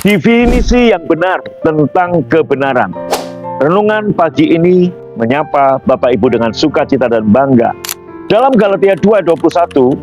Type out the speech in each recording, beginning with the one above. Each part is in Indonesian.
Definisi yang benar tentang kebenaran. Renungan pagi ini menyapa Bapak Ibu dengan sukacita dan bangga. Dalam Galatia 2:21,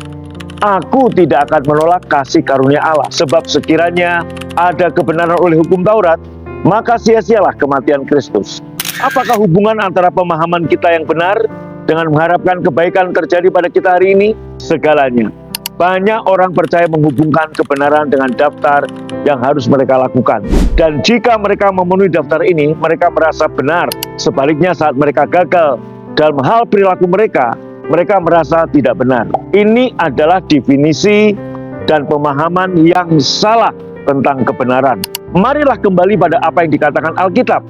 aku tidak akan menolak kasih karunia Allah, sebab sekiranya ada kebenaran oleh hukum Taurat, maka sia-sialah kematian Kristus. Apakah hubungan antara pemahaman kita yang benar dengan mengharapkan kebaikan terjadi pada kita hari ini? Segalanya. Banyak orang percaya menghubungkan kebenaran dengan daftar yang harus mereka lakukan. Dan jika mereka memenuhi daftar ini, mereka merasa benar. Sebaliknya saat mereka gagal dalam hal perilaku mereka merasa tidak benar. Ini adalah definisi dan pemahaman yang salah tentang kebenaran. Marilah kembali pada apa yang dikatakan Alkitab.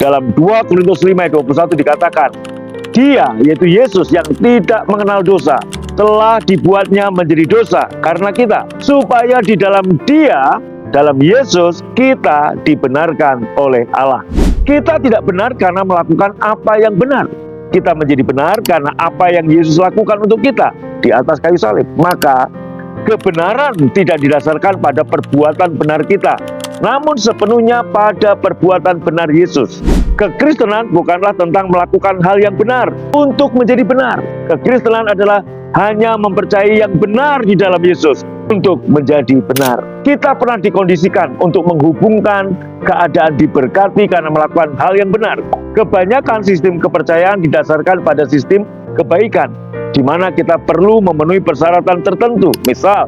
Dalam 2 Korintus 5:21 dikatakan, Dia, yaitu Yesus yang tidak mengenal dosa, telah dibuatnya menjadi dosa karena kita, supaya di dalam Dia, dalam Yesus, kita dibenarkan oleh Allah. Kita tidak benar karena melakukan apa yang benar. Kita menjadi benar karena apa yang Yesus lakukan untuk kita di atas kayu salib. Maka kebenaran tidak didasarkan pada perbuatan benar kita, namun sepenuhnya pada perbuatan benar Yesus. Kekristenan bukanlah tentang melakukan hal yang benar untuk menjadi benar. Kekristenan adalah hanya mempercayai yang benar di dalam Yesus untuk menjadi benar. Kita pernah dikondisikan untuk menghubungkan keadaan diberkati karena melakukan hal yang benar. Kebanyakan sistem kepercayaan didasarkan pada sistem kebaikan, di mana kita perlu memenuhi persyaratan tertentu. Misal,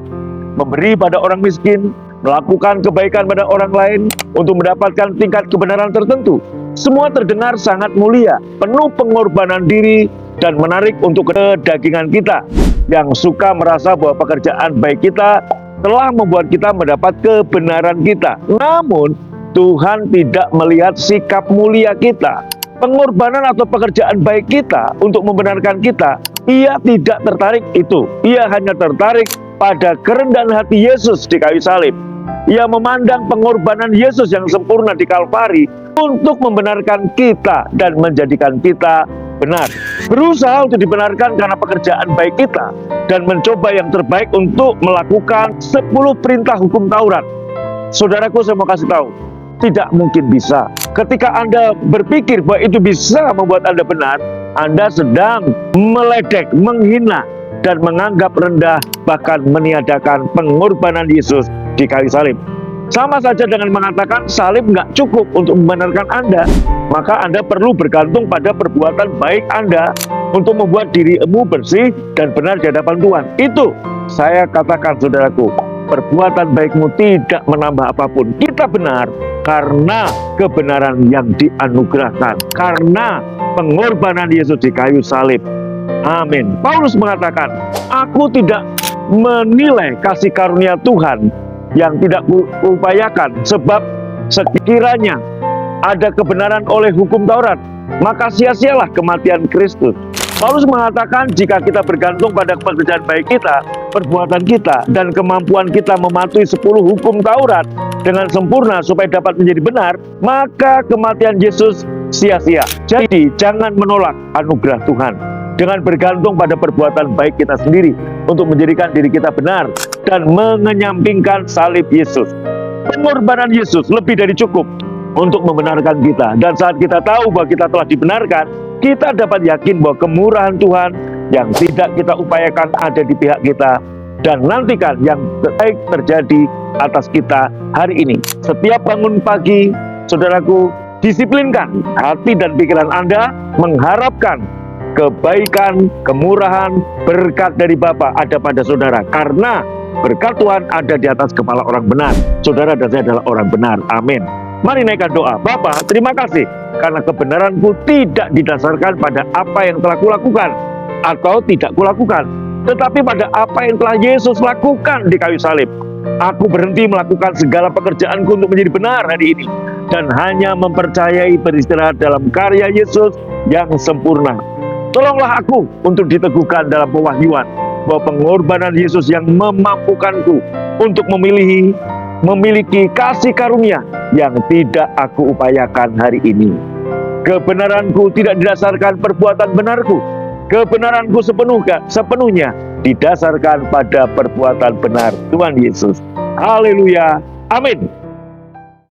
memberi pada orang miskin, melakukan kebaikan pada orang lain untuk mendapatkan tingkat kebenaran tertentu. Semua terdengar sangat mulia, penuh pengorbanan diri, dan menarik untuk kedagingan kita yang suka merasa bahwa pekerjaan baik kita telah membuat kita mendapat kebenaran kita. Namun, Tuhan tidak melihat sikap mulia kita, pengorbanan atau pekerjaan baik kita untuk membenarkan kita. Ia tidak tertarik itu. Ia hanya tertarik pada kerendahan hati Yesus di kayu salib. Ia memandang pengorbanan Yesus yang sempurna di Kalvari untuk membenarkan kita dan menjadikan kita benar. Berusaha untuk dibenarkan karena pekerjaan baik kita dan mencoba yang terbaik untuk melakukan 10 perintah hukum Taurat. Saudaraku, saya mau kasih tahu, tidak mungkin bisa. Ketika Anda berpikir bahwa itu bisa membuat Anda benar, Anda sedang meledek, menghina, dan menganggap rendah, bahkan meniadakan pengorbanan Yesus di kayu salib. Sama saja dengan mengatakan salib nggak cukup untuk membenarkan Anda, maka Anda perlu bergantung pada perbuatan baik Anda untuk membuat dirimu bersih dan benar di hadapan Tuhan. Itu saya katakan, saudaraku, perbuatan baikmu tidak menambah apapun. Kita benar karena kebenaran yang dianugerahkan, karena pengorbanan Yesus di kayu salib. Amin. Paulus mengatakan, aku tidak menilai kasih karunia Tuhan yang tidak kuupayakan, sebab sekiranya ada kebenaran oleh hukum Taurat, maka sia-sialah kematian Kristus. Paulus mengatakan, jika kita bergantung pada pekerjaan baik kita, perbuatan kita, dan kemampuan kita mematuhi 10 hukum Taurat dengan sempurna supaya dapat menjadi benar, maka kematian Yesus sia-sia. Jadi, jangan menolak anugerah Tuhan dengan bergantung pada perbuatan baik kita sendiri untuk menjadikan diri kita benar dan mengenyampingkan salib Yesus. Pengorbanan Yesus lebih dari cukup untuk membenarkan kita. Dan saat kita tahu bahwa kita telah dibenarkan, kita dapat yakin bahwa kemurahan Tuhan yang tidak kita upayakan ada di pihak kita, dan nantikan yang baik terjadi atas kita hari ini. Setiap bangun pagi, saudaraku, disiplinkan hati dan pikiran Anda mengharapkan kebaikan, kemurahan, berkat dari Bapa ada pada saudara. Karena berkat Tuhan ada di atas kepala orang benar. Saudara dan saya adalah orang benar. Amin. Mari naikkan doa. Bapa, terima kasih karena kebenaranku tidak didasarkan pada apa yang telah kulakukan atau tidak kulakukan, tetapi pada apa yang telah Yesus lakukan di kayu salib. Aku berhenti melakukan segala pekerjaanku untuk menjadi benar hari ini, dan hanya mempercayai beristirahat dalam karya Yesus yang sempurna. Tolonglah aku untuk diteguhkan dalam pewahyuan bahwa pengorbanan Yesus yang memampukanku untuk memiliki kasih karunia yang tidak aku upayakan hari ini. Kebenaranku tidak didasarkan perbuatan benarku. Kebenaranku sepenuhnya didasarkan pada perbuatan benar Tuhan Yesus. Haleluya. Amin.